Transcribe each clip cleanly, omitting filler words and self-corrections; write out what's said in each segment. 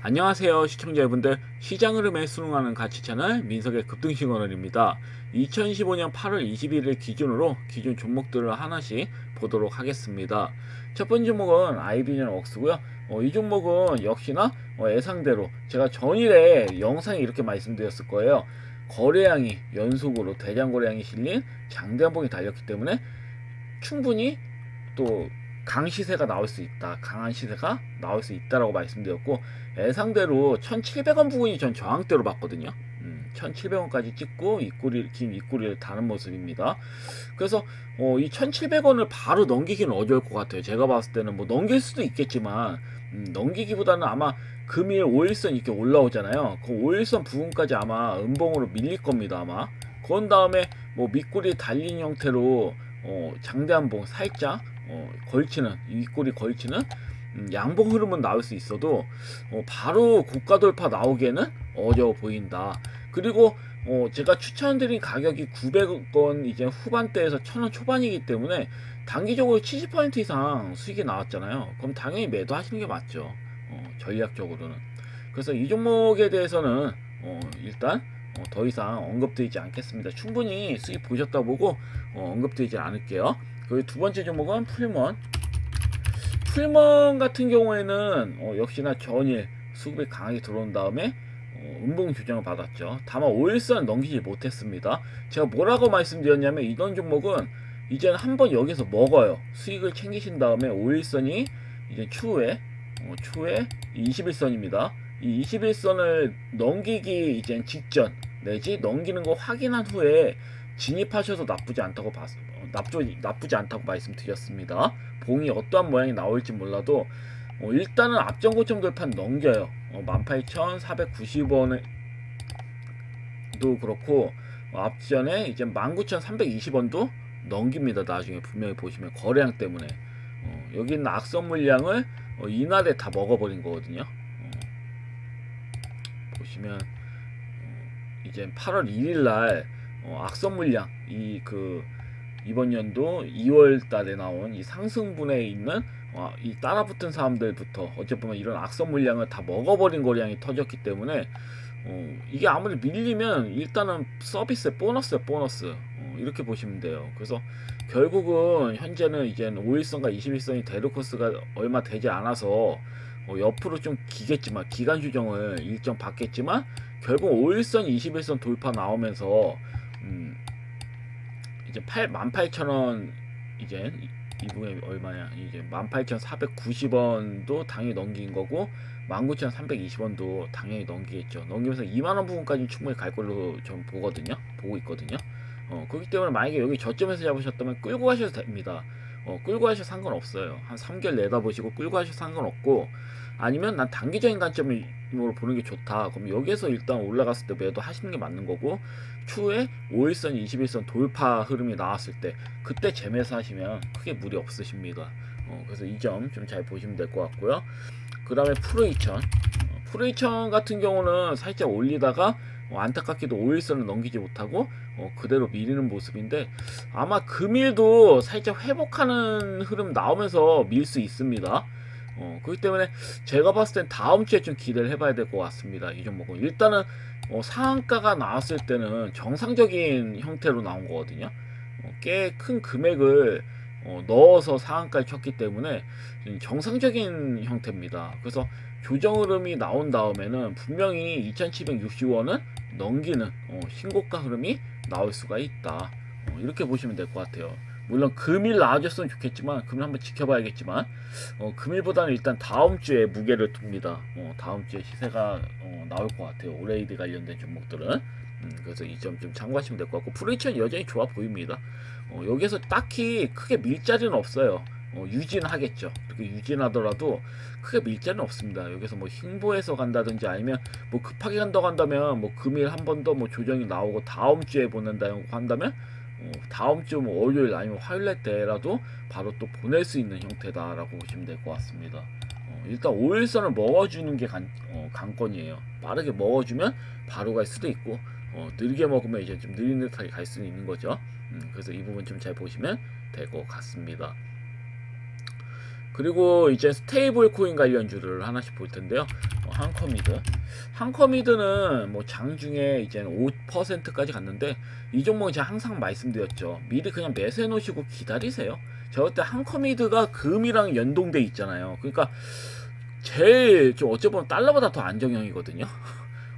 안녕하세요 시청자 여러분들, 시장 흐름에 순응하는 가치 채널 민석의 급등식 언어입니다. 2015년 8월 21일 기준으로 기존 종목들을 하나씩 보도록 하겠습니다. 첫 번째 종목은 아이비전 웍스고요. 이 종목은 역시나 예상대로 제가 전일에 영상에 이렇게 말씀드렸을 거예요. 거래량이 연속으로 대장 거래량이 실린 장대한봉이 달렸기 때문에 충분히 또 강시세가 나올 수 있다, 강한 시세가 나올 수 있다라고 말씀드렸고, 예상대로 1,700원 부분이 전 저항대로 봤거든요. 1,700원까지 찍고 긴 윗꼬리를 다는 모습입니다. 그래서 이 1,700원을 바로 넘기기는 어려울 것 같아요. 제가 봤을 때는 뭐 넘길 수도 있겠지만 넘기기보다는 아마 금일 5일선 이렇게 올라오잖아요. 그 5일선 부분까지 아마 음봉으로 밀릴 겁니다. 아마 그런 다음에 뭐 밑꼬리 달린 형태로 장대한봉 살짝 걸치는, 윗꼬리 걸치는 양봉 흐름은 나올 수 있어도 바로 고가 돌파 나오기에는 어려워 보인다. 그리고 제가 추천드린 가격이 900원 이제 후반대에서 1000원 초반이기 때문에 단기적으로 70% 이상 수익이 나왔잖아요. 그럼 당연히 매도하시는 게 맞죠. 전략적으로는. 그래서 이 종목에 대해서는 일단 더 이상 언급드리지 않겠습니다. 충분히 수익 보셨다 보고 언급드리지 않을게요. 그리고 두 번째 종목은 풀먼. 풀먼 같은 경우에는 역시나 전일 수급이 강하게 들어온 다음에 음봉 조정을 받았죠. 다만 5일선 넘기지 못했습니다. 제가 뭐라고 말씀드렸냐면, 이런 종목은 이제는 한번 여기서 먹어요. 수익을 챙기신 다음에 5일선이 이제 추후에 21선입니다. 이 21선을 넘기기 이제 직전 내지 넘기는 거 확인한 후에 진입하셔도 나쁘지 않다고 나쁘지 않다고 말씀드렸습니다. 봉이 어떠한 모양이 나올지 몰라도 일단은 앞전 고점 돌파는 넘겨요. 18,490원도 그렇고 앞전에 이제 19,320원도 넘깁니다. 나중에 분명히 보시면 거래량 때문에 여기 있는 악성 물량을 이날에 다 먹어버린 거거든요. 보시면 이제 8월 1일날 악성 물량, 이번 연도 2월 달에 나온 이 상승분에 있는 이 따라붙은 사람들부터 어찌 보면 이런 악성 물량을 다 먹어버린 거량이 터졌기 때문에 이게 아무리 밀리면 일단은 서비스의 보너스야, 보너스. 이렇게 보시면 돼요. 그래서 결국은 현재는 이제 5일선과 21선이 대류 코스가 얼마 되지 않아서 옆으로 좀 기겠지만, 기간 조정을 일정 받겠지만, 결국 5일선, 21선 돌파 나오면서 이제 18,000원, 이제 이 부분이 얼마냐, 이제 18,490원도 당연히 넘긴 거고 19,320원도 당연히 넘기겠죠. 넘기면서 2만원 부분까지 충분히 갈 걸로 좀 보고 있거든요. 그렇기 때문에 만약에 여기 저점에서 잡으셨다면 끌고 가셔도 됩니다. 끌고 가셔도 상관없어요. 한 3개월 내다보시고 끌고 가셔도 상관없고, 아니면 난 단기적인 관점으로 보는 게 좋다, 그럼 여기에서 일단 올라갔을 때 매도 하시는 게 맞는 거고, 추후에 5일선, 21선 돌파 흐름이 나왔을 때 그때 재매수 하시면 크게 무리 없으십니다. 그래서 이 점 좀 잘 보시면 될 것 같고요. 그 다음에 프로2000 같은 경우는 살짝 올리다가 안타깝게도 5일선을 넘기지 못하고 그대로 밀리는 모습인데, 아마 금일도 살짝 회복하는 흐름 나오면서 밀 수 있습니다. 그렇기 때문에 제가 봤을 땐 다음 주에 좀 기대를 해봐야 될 것 같습니다. 이 종목은 일단은 상한가가 나왔을 때는 정상적인 형태로 나온 거거든요. 꽤 큰 금액을 넣어서 상한가를 쳤기 때문에 정상적인 형태입니다. 그래서 조정 흐름이 나온 다음에는 분명히 2,760원은 넘기는 신고가 흐름이 나올 수가 있다. 이렇게 보시면 될 것 같아요. 물론 금일 나와줬으면 좋겠지만, 금일 한번 지켜봐야겠지만, 금일보다는 일단 다음 주에 무게를 둡니다. 다음 주에 시세가 나올 것 같아요. 오레이드 관련된 종목들은. 그래서 이 점 좀 참고하시면 될 것 같고, 프로이천 여전히 좋아 보입니다. 여기서 딱히 크게 밀 자리는 없어요. 유진하겠죠. 그렇게 유진하더라도 크게 밀 자리는 없습니다. 여기서 뭐 횡보해서 간다든지, 아니면 뭐 급하게 간다고 한다면 뭐 금일 한 번 더 뭐 조정이 나오고 다음 주에 보낸다고 한다면 다음 주 뭐 월요일 아니면 화요일 때라도 바로 또 보낼 수 있는 형태다라고 보시면 될 것 같습니다. 일단 5일선을 먹어주는 게 관건이에요. 빠르게 먹어주면 바로 갈 수도 있고, 느리게 먹으면 이제 좀 느릿느릿하게 갈 수는 있는 거죠. 그래서 이 부분 좀 잘 보시면 될 것 같습니다. 그리고 이제 스테이블 코인 관련주를 하나씩 볼 텐데요. 한커미드. 한커미드는 뭐 장중에 이제 5%까지 갔는데 이 종목은 제가 항상 말씀드렸죠. 미리 그냥 매수해 놓으시고 기다리세요. 저 때 한커미드가 금이랑 연동돼 있잖아요. 그러니까 제일 좀 어찌 보면 달러보다 더 안정형이거든요.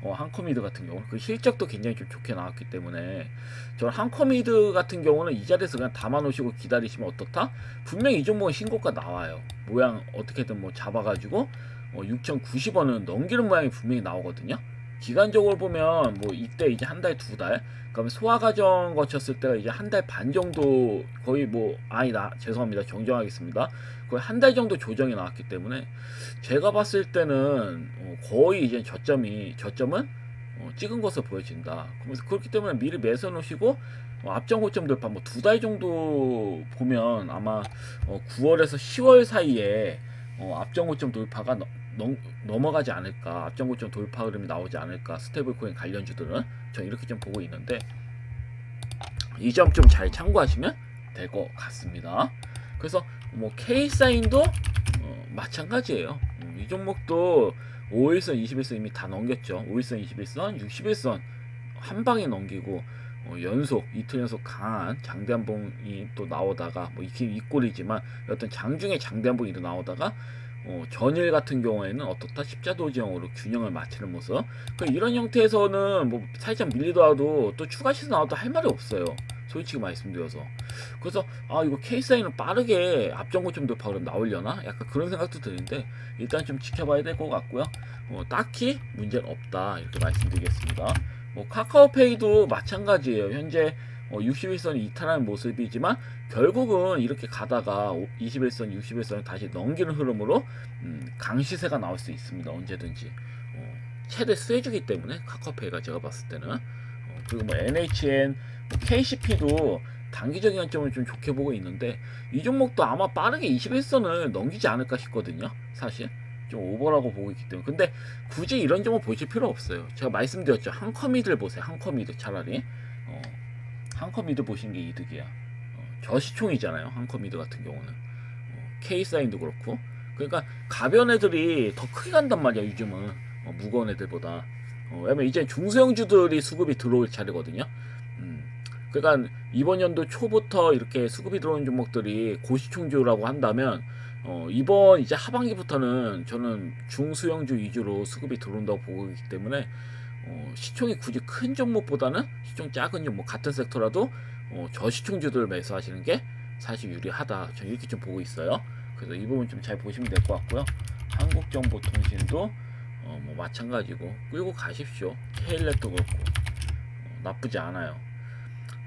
한커미드 같은 경우는 그 실적도 굉장히 좀 좋게 나왔기 때문에 저는 한커미드 같은 경우는 이 자리에서 그냥 담아놓으시고 기다리시면 어떻다? 분명히 이 종목은 신고가 나와요. 모양 어떻게든 뭐 잡아가지고 6,090원은 넘기는 모양이 분명히 나오거든요. 기간적으로 보면 뭐 이때 이제 한 달, 두 달, 그러면 소화 과정 거쳤을 때가 이제 한 달 반 정도 거의 뭐 죄송합니다. 정정하겠습니다. 거의 한 달 정도 조정이 나왔기 때문에 제가 봤을 때는 거의 이제 저점은 찍은 것으로 보여진다. 그래서 그렇기 때문에 미리 매수 놓으시고 앞전 고점 돌파 뭐 두 달 정도 보면 아마 9월에서 10월 사이에 앞전 고점 돌파가 넘어가지 않을까, 앞전 고점 돌파 흐름이 나오지 않을까, 스테이블 코인 관련주들은 저 이렇게 좀 보고 있는데 이 점 좀 잘 참고하시면 될 것 같습니다. 그래서 뭐 K사인도 마찬가지예요. 이 종목도 5일선, 21선 이미 다 넘겼죠. 5일선, 21선, 61선 한 방에 넘기고 연속 이틀 연속 강한 장대한봉이 또 나오다가 뭐 이 꼴이지만 어떤 장중에 장대한봉이 또 나오다가 전일 같은 경우에는 어떻다 십자도지형으로 균형을 맞추는 모습. 이런 형태에서는 뭐 살짝 밀리더라도 또 추가 시세 나와도 할 말이 없어요. 솔직히 말씀드려서. 그래서 이거 K사인은 빠르게 앞전고점 돌파 그럼 나오려나? 약간 그런 생각도 드는데 일단 좀 지켜봐야 될 것 같고요. 딱히 문제는 없다 이렇게 말씀드리겠습니다. 뭐 카카오페이도 마찬가지예요. 현재 61선이 이탈하는 모습이지만 결국은 이렇게 가다가 21선, 61선을 다시 넘기는 흐름으로 강시세가 나올 수 있습니다. 언제든지 최대 수혜주기 때문에 카카오페이가 제가 봤을 때는 그리고 뭐 NHN, 뭐 KCP도 단기적인 관점을 좀 좋게 보고 있는데 이 종목도 아마 빠르게 21선을 넘기지 않을까 싶거든요. 사실 좀 오버라고 보고 있기 때문에. 근데 굳이 이런 종목 보실 필요 없어요. 제가 말씀드렸죠. 한커미드를 보세요. 한커미드 차라리 한커미드 보시는 게 이득이야. 저시총이잖아요. 한커미드 같은 경우는 K사인도 그렇고. 그러니까 가벼운 애들이 더 크게 간단 말이야. 요즘은 무거운 애들보다. 왜냐면 이제 중소형주들이 수급이 들어올 차례거든요. 그러니까 이번 연도 초부터 이렇게 수급이 들어오는 종목들이 고시총주라고 한다면 이번 이제 하반기부터는 저는 중소형주 위주로 수급이 들어온다고 보고 있기 때문에 시총이 굳이 큰 종목보다는 시총 작은 종목 같은 섹터라도 저시총주들 매수하시는 게 사실 유리하다. 저는 이렇게 좀 보고 있어요. 그래서 이 부분 좀 잘 보시면 될 것 같고요. 한국정보통신도 뭐 마찬가지고 끌고 가십시오. K랩도 그렇고 나쁘지 않아요.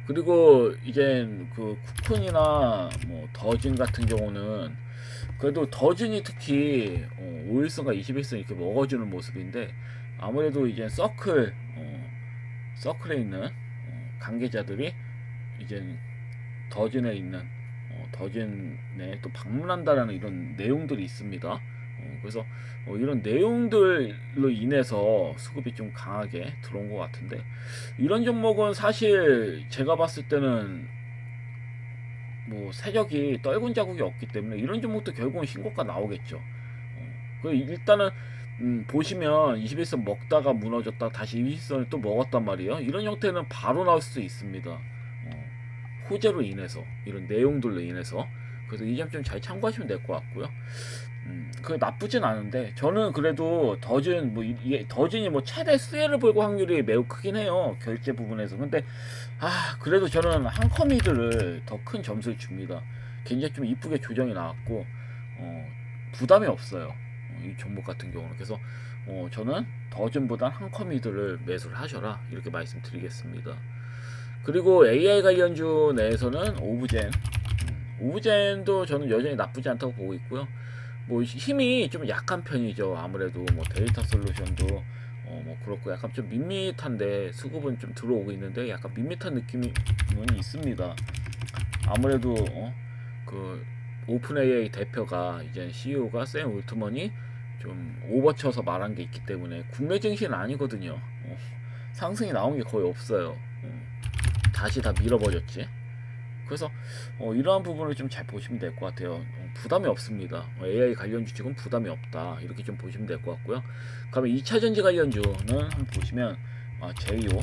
그리고 이제 그 쿠폰이나 뭐 더진 같은 경우는 그래도 더진이 특히 5일선과 21선 이렇게 먹어주는 모습인데 아무래도 이제 서클에 있는 관계자들이 이제 더진에 있는 더진에 또 방문한다라는 이런 내용들이 있습니다. 그래서 이런 내용들로 인해서 수급이 좀 강하게 들어온 것 같은데 이런 종목은 사실 제가 봤을 때는 뭐 세력이 떨군 자국이 없기 때문에 이런 종목도 결국은 신고가 나오겠죠. 일단은 보시면 21선 먹다가 무너졌다 다시 21선을 또 먹었단 말이에요. 이런 형태는 바로 나올 수도 있습니다. 호재로 인해서 이런 내용들로 인해서. 그래서 이 점 좀 잘 참고하시면 될 것 같고요. 그게 나쁘진 않은데 저는 그래도 더진이 뭐 최대 수혜를 볼 확률이 매우 크긴 해요. 결제 부분에서. 근데 그래도 저는 한커미드를 더 큰 점수를 줍니다. 굉장히 좀 이쁘게 조정이 나왔고 부담이 없어요. 이 종목 같은 경우는. 그래서 저는 더진보단 한커미드를 매수를 하셔라 이렇게 말씀드리겠습니다. 그리고 AI 관련주 내에서는 오브젠도 저는 여전히 나쁘지 않다고 보고 있고요. 뭐 힘이 좀 약한 편이죠. 아무래도 뭐 데이터 솔루션도 뭐 그렇고 약간 좀 밋밋한데 수급은 좀 들어오고 있는데 약간 밋밋한 느낌은 있습니다. 아무래도 그 오픈 AI 대표가 이제 CEO가 샘 올트먼이 좀 오버쳐서 말한 게 있기 때문에 국내 증시는 아니거든요. 상승이 나온 게 거의 없어요. 다시 다 밀어버렸지. 그래서 이러한 부분을 좀 잘 보시면 될 것 같아요. 부담이 없습니다. AI 관련주 지금 부담이 없다. 이렇게 좀 보시면 될 것 같고요. 그러면 2차전지 관련주는 한번 보시면 제이오,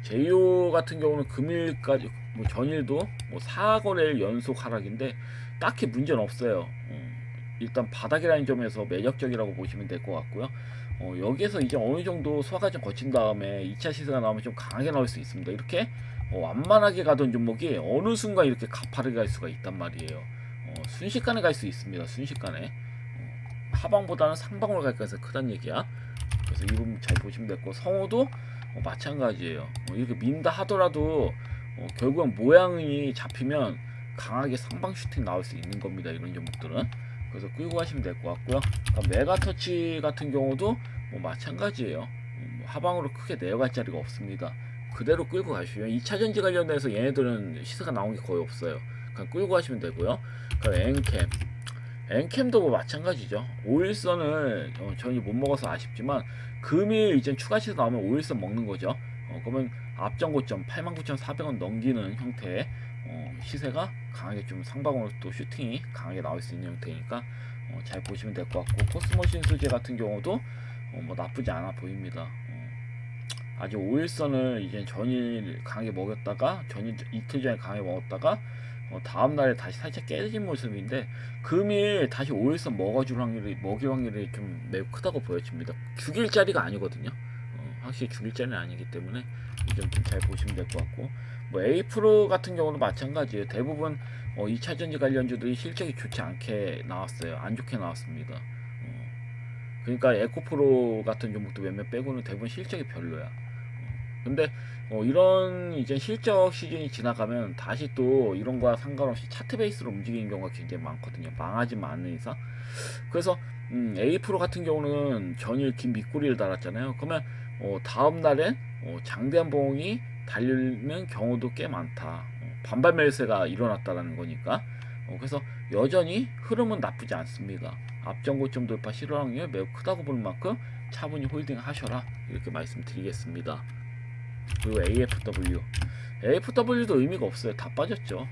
제이오 같은 경우는 금일까지 뭐 전일도 뭐 4거래일 연속 하락인데 딱히 문제는 없어요. 일단 바닥이라는 점에서 매력적이라고 보시면 될 것 같고요. 여기에서 이제 어느 정도 소화과정 거친 다음에 2차 시세가 나오면 좀 강하게 나올 수 있습니다. 이렇게 완만하게 가던 종목이 어느 순간 이렇게 가파르게 갈 수가 있단 말이에요. 순식간에 갈 수 있습니다. 순식간에 하방보다는 상방으로 갈 가능성이 크다는 얘기야. 그래서 이 부분 잘 보시면 됐고, 성호도 마찬가지예요. 이렇게 민다 하더라도 결국은 모양이 잡히면 강하게 상방 슈팅 나올 수 있는 겁니다. 이런 종목들은. 그래서 끌고 가시면 될 것 같고요. 그러니까 메가터치 같은 경우도 뭐 마찬가지예요. 하방으로 크게 내려갈 자리가 없습니다. 그대로 끌고 가시면 2차전지 관련돼서 얘네들은 시세가 나온 게 거의 없어요. 그냥 끌고 가시면 되고요. 그럼 엔캠도 뭐 마찬가지죠. 5일선을 전혀 못 먹어서 아쉽지만 금일 이제 추가 시세 나오면 5일선 먹는 거죠. 그러면 앞전 고점 89,400원 넘기는 형태의 시세가 강하게 좀 상방으로 또 슈팅이 강하게 나올 수 있는 형태니까 잘 보시면 될 것 같고, 코스모신 소재 같은 경우도 뭐 나쁘지 않아 보입니다. 아직 5일선을 이제 전일 강하게 먹였다가 전일 이틀 전에 강하게 먹었다가 다음날에 다시 살짝 깨진 모습인데, 금일 다시 5일선 먹일 확률이 좀 매우 크다고 보여집니다. 죽일 자리가 아니거든요. 확실히 죽일 자리는 아니기 때문에 이 점 좀 잘 보시면 될 것 같고, 뭐 에이프로 같은 경우도 마찬가지예요. 대부분 2차전지 관련주들이 실적이 좋지 않게 나왔어요. 안 좋게 나왔습니다. 그러니까 에코프로 같은 종목도 몇몇 빼고는 대부분 실적이 별로야. 근데 이런 이제 실적 시즌이 지나가면 다시 또 이런 거와 상관없이 차트 베이스로 움직이는 경우가 굉장히 많거든요. 망하지 않는 이상. 그래서 에이프로 같은 경우는 전일 긴 밑꼬리를 달았잖아요. 그러면 다음 날엔 장대한 봉이 달리는 경우도 꽤 많다. 반발 매수세가 일어났다라는 거니까. 그래서 여전히 흐름은 나쁘지 않습니다. 앞전 고점 돌파 실현 확률 매우 크다고 볼 만큼 차분히 홀딩 하셔라, 이렇게 말씀드리겠습니다. 그리고 AFW도 의미가 없어요. 다 빠졌죠.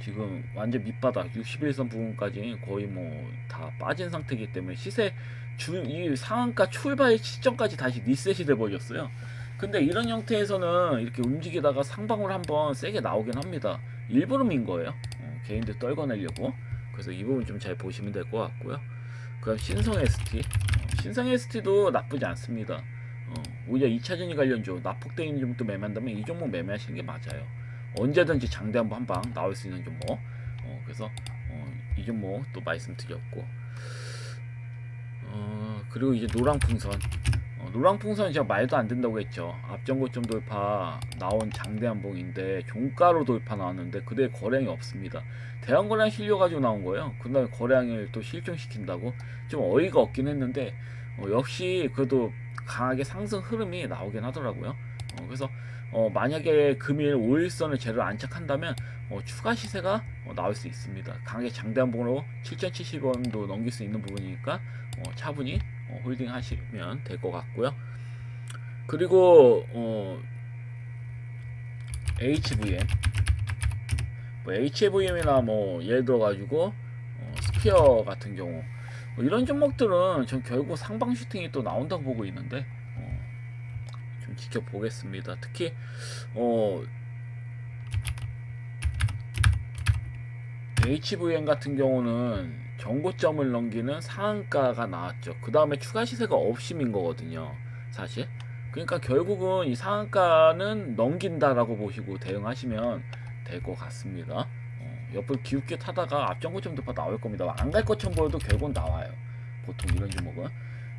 지금 완전 밑바닥 61선 부분까지 거의 뭐 다 빠진 상태이기 때문에 이 상한가 출발 시점까지 다시 리셋이 돼 버렸어요. 근데 이런 형태에서는 이렇게 움직이다가 상방으로 한번 세게 나오긴 합니다. 일부러 민 거예요. 개인들 떨궈내려고. 그래서 이 부분 좀 잘 보시면 될 것 같고요. 그럼 신성 ST도 나쁘지 않습니다. 오히려 2차전지 관련주 납폭되어 있는 종목도 매매한다면 이 종목 매매하시는 게 맞아요. 언제든지 장대 한번 나올 수 있는 종목. 그래서 이 종목 또 말씀드렸고, 그리고 이제 노랑풍선 제가 말도 안 된다고 했죠. 앞전 고점 돌파 나온 장대 한봉인데 종가로 돌파 나왔는데 그대의 거래량이 없습니다. 대형 거래량 실려가지고 나온 거예요. 그 다음에 거래량을 또 실종시킨다고 좀 어이가 없긴 했는데 역시 그래도 강하게 상승 흐름이 나오긴 하더라고요. 그래서 만약에 금일 5일선을 제대로 안착한다면 추가 시세가 나올 수 있습니다. 강하게 장대한봉으로 7,070원도 넘길 수 있는 부분이니까 차분히 홀딩 하시면 될 것 같고요. 그리고 HVM이나 뭐 예를 들어 가지고 스피어 같은 경우 이런 종목들은 전 결국 상방 슈팅이 또 나온다고 보고 있는데 좀 지켜보겠습니다. 특히 HVM 같은 경우는 정고점을 넘기는 상한가가 나왔죠. 그 다음에 추가 시세가 없이 민 거거든요, 사실. 그러니까 결국은 이 상한가는 넘긴다라고 보시고 대응하시면 될 것 같습니다. 옆을 기웃기웃 하다가 앞전 고점 돌파 나올 겁니다. 안 갈 것처럼 보여도 결국은 나와요, 보통 이런 종목은.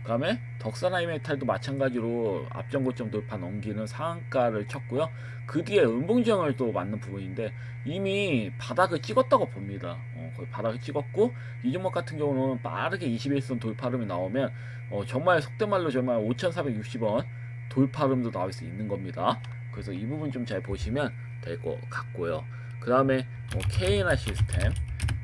그 다음에 덕산하이메탈도 마찬가지로 앞전 고점 돌파 넘기는 상한가를 쳤고요. 그 뒤에 음봉지형을 또 맞는 부분인데 이미 바닥을 찍었다고 봅니다. 거의 바닥을 찍었고, 이 종목 같은 경우는 빠르게 21선 돌파 흐름이 나오면 정말 속된 말로 정말 5,460원 돌파 흐름도 나올 수 있는 겁니다. 그래서 이 부분 좀 잘 보시면 될 것 같고요. 그 다음에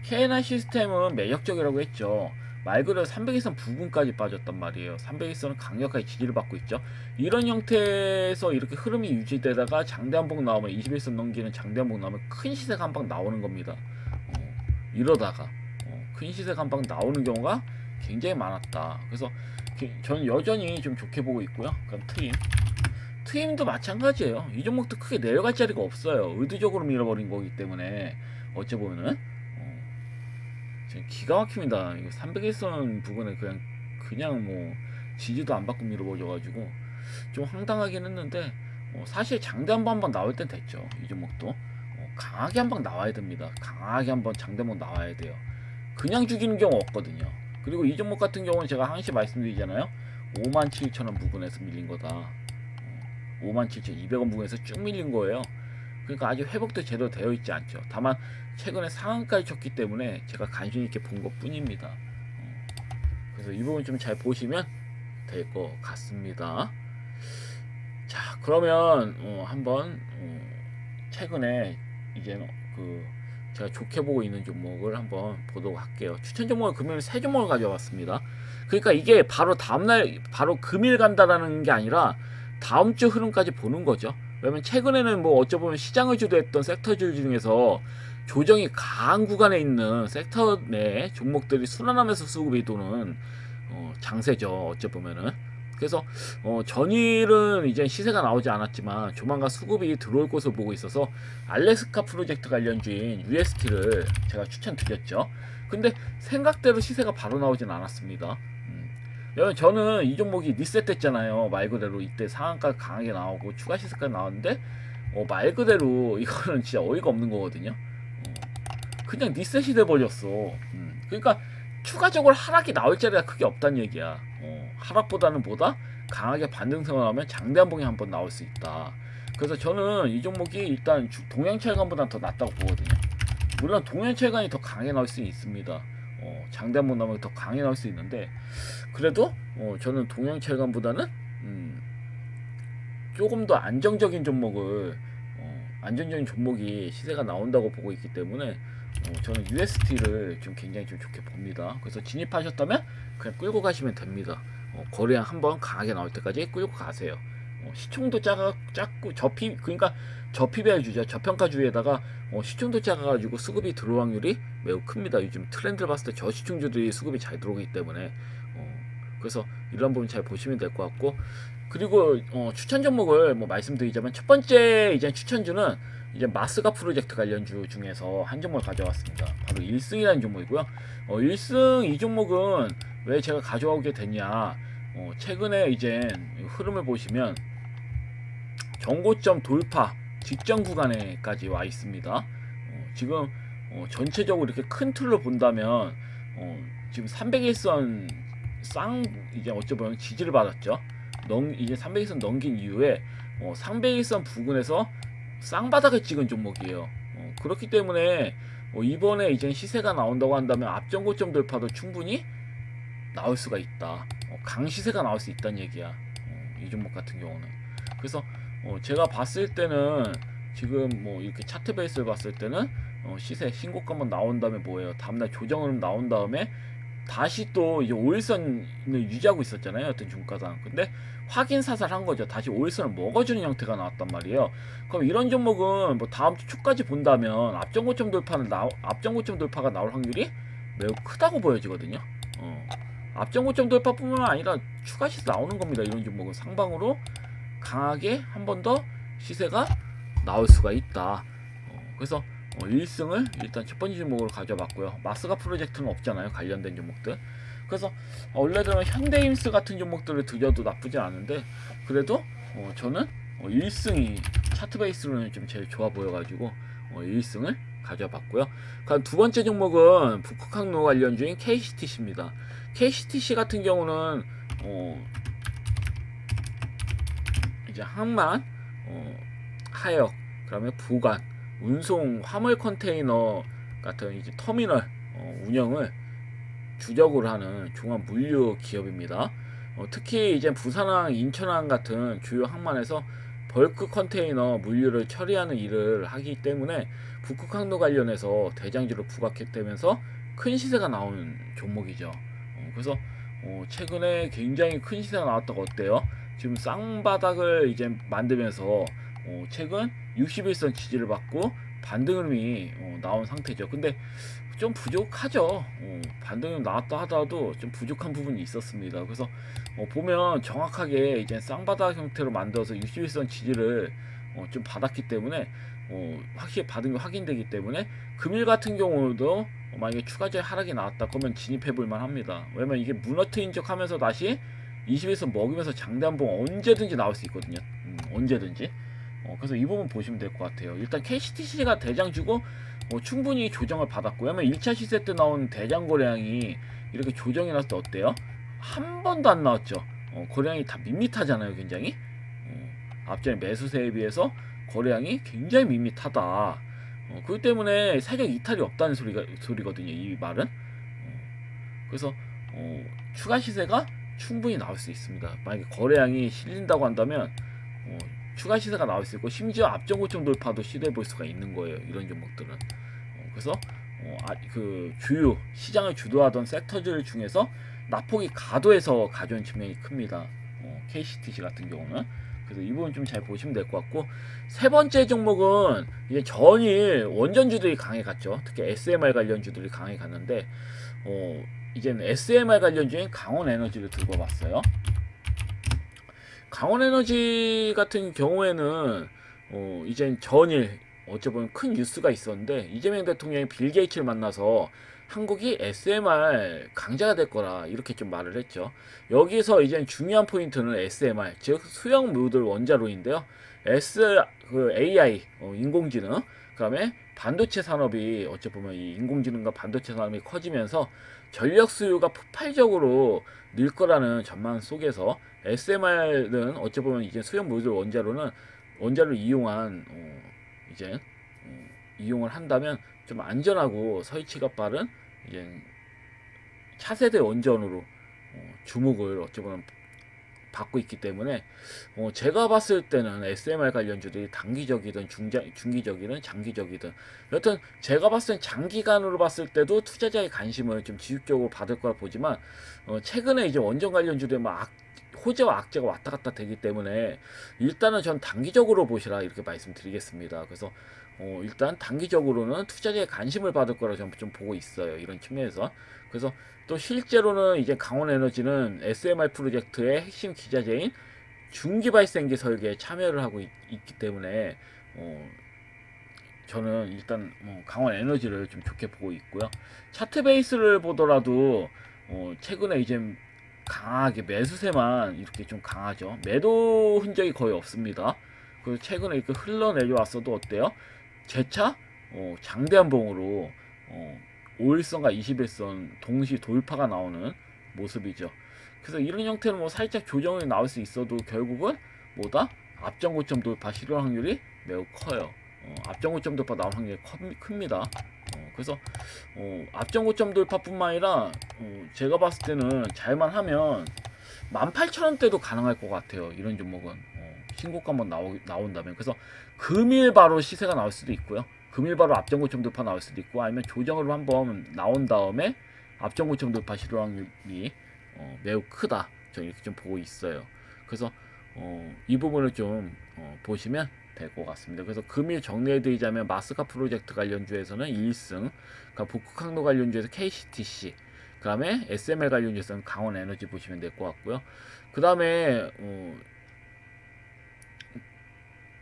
KNR 시스템은 매력적이라고 했죠. 말 그대로 300일선 부근까지 빠졌단 말이에요. 300일선은 강력하게 지지를 받고 있죠. 이런 형태에서 이렇게 흐름이 유지되다가 장대 한봉 나오면 21선 넘기는 장대 한봉 나오면 큰 시세가 한 방 나오는 겁니다. 이러다가 큰 시세가 한 방 나오는 경우가 굉장히 많았다. 그래서 저는 여전히 좀 좋게 보고 있고요. 그럼 트임도 마찬가지예요. 이 종목도 크게 내려갈 자리가 없어요. 의도적으로 밀어버린 거기 때문에 어찌 보면은 기가 막힙니다. 이거 301선 부근에 그냥 뭐 지지도 안 받고 밀어버려가지고 좀 황당하긴 했는데 사실 장대 한번 나올 땐 됐죠. 이 종목도 강하게 한 방 나와야 됩니다. 강하게 한번 장대 한번 나와야 돼요. 그냥 죽이는 경우 없거든요. 그리고 이 종목 같은 경우는 제가 항상 말씀드리잖아요. 57,000원 부근에서 밀린 거다. 57,200원 부근에서 쭉 밀린 거예요. 그러니까 아직 회복도 제대로 되어 있지 않죠. 다만 최근에 상한가를 쳤기 때문에 제가 관심 있게 본 것 뿐입니다. 그래서 이 부분 좀 잘 보시면 될 것 같습니다. 자, 그러면 한번 최근에 이제 제가 좋게 보고 있는 종목을 한번 보도록 할게요. 추천 종목을 금요일 3종목을 가져왔습니다. 그러니까 이게 바로 다음날 바로 금일 간다라는 게 아니라 다음 주 흐름까지 보는 거죠. 왜냐면 최근에는 뭐 어쩌보면 시장을 주도했던 섹터들 중에서 조정이 강한 구간에 있는 섹터 내 종목들이 순환하면서 수급이 도는 장세죠. 어쩌보면은. 그래서 전일은 이제 시세가 나오지 않았지만 조만간 수급이 들어올 것으로 보고 있어서 알래스카 프로젝트 관련주인 UST를 제가 추천드렸죠. 근데 생각대로 시세가 바로 나오진 않았습니다. 왜냐면 저는 이 종목이 리셋됐잖아요. 말 그대로 이때 상한가 강하게 나오고 추가 시세까지 나왔는데 말 그대로 이거는 진짜 어이가 없는 거거든요. 그냥 리셋이 돼버렸어. 그러니까 추가적으로 하락이 나올 자리가 크게 없다는 얘기야. 하락보다는 보다 강하게 반등세가 나오면 장대 한봉이 한번 나올 수 있다. 그래서 저는 이 종목이 일단 동양철강보다 더 낫다고 보거든요. 물론 동양철강이 더 강하게 나올 수 있습니다. 장대 한봉 나오면 더 강하게 나올 수 있는데 그래도 저는 동양철강보다는 조금 더 안정적인 종목을 안정적인 종목이 시세가 나온다고 보고 있기 때문에 저는 UST를 좀 굉장히 좀 좋게 봅니다. 그래서 진입하셨다면 그냥 끌고 가시면 됩니다. 거래량 한번 강하게 나올 때까지 끌고 가세요. 시총도 작고 그러니까 저피배주죠. 저평가주에다가 시총도 작아가지고 수급이 들어올 확률이 매우 큽니다. 요즘 트렌드를 봤을 때 저시총주들이 수급이 잘 들어오기 때문에 그래서 이런 부분 잘 보시면 될 것 같고 그리고 추천 종목을 뭐 말씀드리자면 첫 번째 이제 추천주는 이제 마스가 프로젝트 관련주 중에서 한 종목을 가져왔습니다. 바로 1승이라는 종목이고요. 1승 이 종목은 왜 제가 가져오게 됐냐? 최근에 이제 흐름을 보시면 정고점 돌파 직전 구간에까지 와 있습니다. 지금 전체적으로 이렇게 큰 틀로 본다면 지금 301선 이제 어쩌면 지지를 받았죠. 이제 301선 넘긴 이후에 301선 부근에서 쌍바닥을 찍은 종목이에요. 그렇기 때문에 이번에 이제 시세가 나온다고 한다면 앞전고점 돌파도 충분히 나올 수가 있다. 강시세가 나올 수 있다는 얘기야. 이 종목 같은 경우는. 그래서 제가 봤을 때는 지금 뭐 이렇게 차트 베이스를 봤을 때는 시세 신고가 한번 나온 다음에 뭐예요? 다음날 조정을 나온 다음에 다시 또 이제 5일선을 유지하고 있었잖아요. 어떤 중가상. 근데 확인 사살한 거죠. 다시 5일선을 먹어주는 형태가 나왔단 말이에요. 그럼 이런 종목은 뭐 다음 주 초까지 본다면 앞전고점 돌파가 나올 확률이 매우 크다고 보여지거든요. 앞전고점 돌파뿐만 아니라 추가 시세 나오는 겁니다. 이런 종목은 상방으로 강하게 한 번 더 시세가 나올 수가 있다. 그래서 1승을 일단 첫 번째 종목으로 가져봤고요. 마스가 프로젝트는 없잖아요. 관련된 종목들. 그래서 원래대로 현대임스 같은 종목들을 들여도 나쁘지 않은데 그래도 저는 1승이 차트 베이스로는 좀 제일 좋아 보여가지고 1승을 가져봤고요. 그럼 두 번째 종목은 북극항로 관련주인 KCTC입니다. KCTC 같은 경우는 이제 항만, 하역, 그다음에 부관, 운송, 화물 컨테이너 같은 이제 터미널 운영을 주력으로 하는 종합 물류 기업입니다. 특히 이제 부산항, 인천항 같은 주요 항만에서 벌크 컨테이너 물류를 처리하는 일을 하기 때문에 북극항로 관련해서 대장주로 부각되면서 큰 시세가 나오는 종목이죠. 그래서 최근에 굉장히 큰 시세가 나왔다고 어때요? 지금 쌍바닥을 이제 만들면서 최근 61선 지지를 받고 반등 흐름이 나온 상태죠. 근데 좀 부족하죠. 반등이 나왔다 하더라도 좀 부족한 부분이 있었습니다. 그래서 보면 정확하게 이제 쌍바닥 형태로 만들어서 61선 지지를 좀 받았기 때문에 확실히 받은 게 확인되기 때문에 금일 같은 경우도 만약에 추가적 하락이 나왔다 그러면 진입해 볼 만합니다. 왜냐면 이게 무너트인 척 하면서 다시 21선 먹으면서 장대한봉 언제든지 나올 수 있거든요. 언제든지. 그래서 이 부분 보시면 될 것 같아요. 일단 KCTC가 대장 주고 충분히 조정을 받았고요. 왜냐면 1차 시세 때 나온 대장 거래량이 이렇게 조정이 났을 때 어때요? 한 번도 안 나왔죠. 거래량이 다 밋밋하잖아요, 굉장히. 앞전에 매수세에 비해서 거래량이 굉장히 밋밋하다. 그렇기 때문에 세력 이탈이 없다는 소리거든요, 이 말은. 그래서 추가 시세가 충분히 나올 수 있습니다. 만약에 거래량이 실린다고 한다면 추가 시세가 나올 수 있고 심지어 앞전고점 돌파도 시도해 볼 수가 있는 거예요. 이런 종목들은. 그래서 그 주요 시장을 주도하던 섹터들 중에서 낙폭이 가도해서 가져온 측면이 큽니다. KCTC 같은 경우는. 그래서 이 부분 좀 잘 보시면 될 것 같고, 세 번째 종목은 이제 전일 원전주들이 강해 갔죠. 특히 SMR 관련주들이 강해 갔는데 이제는 SMR 관련주인 강원에너지를 들고 봤어요. 강원에너지 같은 경우에는 이제 전일 어찌 보면 큰 뉴스가 있었는데 이재명 대통령이 빌 게이츠를 만나서 한국이 SMR 강자가 될 거라 이렇게 좀 말을 했죠. 여기서 이제 중요한 포인트는 SMR 즉 수형 모듈 원자로인데요. AI 인공지능 그다음에 반도체 산업이 어찌 보면 이 인공지능과 반도체 산업이 커지면서 전력 수요가 폭발적으로 늘 거라는 전망 속에서 SMR은 어찌 보면 이제 수형 모듈 원자로를 이용한 이제 이용을 한다면 좀 안전하고 서이치가 빠른 이제 차세대 원전으로 주목을 어찌 보면 받고 있기 때문에 제가 봤을 때는 SMR 관련주들이 단기적이든 중기적이든 장기적이든 여튼 제가 봤을 땐 장기간으로 봤을 때도 투자자의 관심을 좀 지속적으로 받을 거라 보지만 최근에 이제 원전 관련주들이 막 호재와 악재가 왔다 갔다 되기 때문에 일단은 전 단기적으로 보시라 이렇게 말씀드리겠습니다. 그래서 일단 단기적으로는 투자자의 관심을 받을 거라 좀 보고 있어요. 이런 측면에서. 그래서 또 실제로는 이제 강원에너지는 SMR 프로젝트의 핵심 기자재인 중기발생기 설계에 참여를 하고 있기 때문에 저는 일단 강원에너지를 좀 좋게 보고 있고요. 차트 베이스를 보더라도 최근에 이제 강하게 매수세만 이렇게 좀 강하죠. 매도 흔적이 거의 없습니다. 그래서 최근에 이렇게 흘러내려왔어도 어때요? 재차 장대한봉으로 5일선과 21선 동시 돌파가 나오는 모습이죠. 그래서 이런 형태는 뭐 살짝 조정이 나올 수 있어도 결국은 뭐다? 앞전고점 돌파 실현 확률이 매우 커요. 앞전고점 돌파 나올 확률이 큽니다. 그래서 앞전고점 돌파뿐만 아니라 제가 봤을 때는 잘만 하면 18,000원대도 가능할 것 같아요. 이런 종목은 신고가 한번 나온다면. 그래서 금일 바로 시세가 나올 수도 있고요. 금일 바로 앞전고점 돌파 나올 수도 있고 아니면 조정으로 한번 나온 다음에 앞전고점 돌파 실현 확률이 매우 크다. 저는 이렇게 좀 보고 있어요. 그래서 이 부분을 좀 보시면 될 것 같습니다. 그래서 금일 정리해드리자면 마스카 프로젝트 관련주에서는 1승, 그러니까 북극항로 관련주에서 KCTC, 그 다음에 SML 관련주에서는 강원에너지 보시면 될 것 같고요. 그 다음에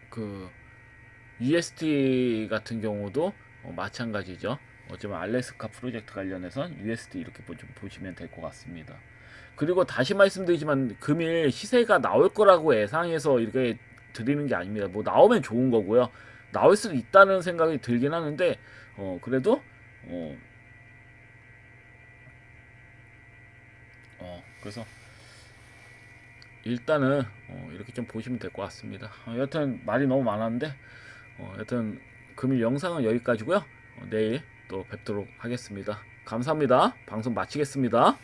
그 UST 같은 경우도 마찬가지죠. 어쩌면 알래스카 프로젝트 관련해선 UST 이렇게 좀 보시면 될 것 같습니다. 그리고 다시 말씀드리지만 금일 시세가 나올 거라고 예상해서 이렇게 드리는 게 아닙니다. 뭐 나오면 좋은 거고요. 나올 수도 있다는 생각이 들긴 하는데 그래도 그래서 일단은 이렇게 좀 보시면 될 것 같습니다. 여튼 말이 너무 많았는데 여튼 금일 영상은 여기까지고요. 내일 또 뵙도록 하겠습니다. 감사합니다. 방송 마치겠습니다.